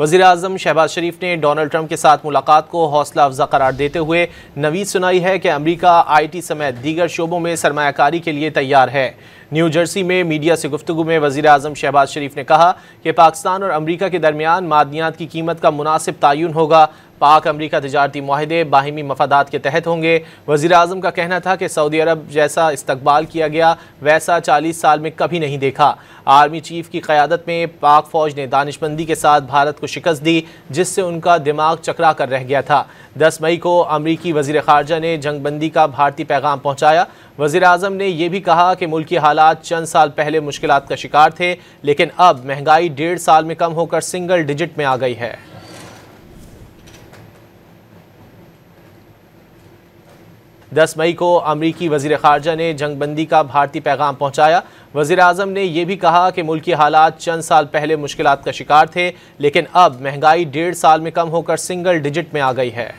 वज़ीर आज़म शहबाज शरीफ ने Donald Trump के साथ मुलाकात को हौसला अफजा करार देते हुए नवीद सुनाई है कि अमेरिका IT समेत दीगर शोबों में सरमायाकारी के लिए तैयार है। न्यू जर्सी में मीडिया से गुफ्तगू में वज़ीर आज़म शहबाज शरीफ ने कहा कि पाकिस्तान और अमेरिका के दरमियान मादनियात की कीमत का मुनासिब तयन होगा। पाक अमेरिका तिजारती माहदे बाहिमी मफादात के तहत होंगे। वज़ीर आज़म का कहना था कि सऊदी अरब जैसा इस्तकबाल किया गया वैसा 40 साल में कभी नहीं देखा। आर्मी चीफ की क़यादत में पाक फ़ौज ने दानिशमंदी के साथ भारत को शिकस्त दी, जिससे उनका दिमाग चकरा कर रह गया था। 10 मई को अमरीकी वज़ीर ख़ारजा ने जंगबंदी का भारतीय पैगाम पहुँचाया। वज़ीर आज़म ने यह भी कहा कि मुल्की हालात चंद साल पहले मुश्किलात का शिकार थे, लेकिन अब महंगाई 1.5 साल में कम होकर सिंगल डिजिट में आ गई है। 10 मई को अमरीकी वज़ीर ख़ारजा ने जंगबंदी का भारतीय पैगाम पहुँचाया। वज़ीर आज़म ने यह भी कहा कि मुल्की हालात चंद साल पहले मुश्किलात का शिकार थे, लेकिन अब महंगाई 1.5 साल में कम होकर सिंगल डिजिट में आ गई है।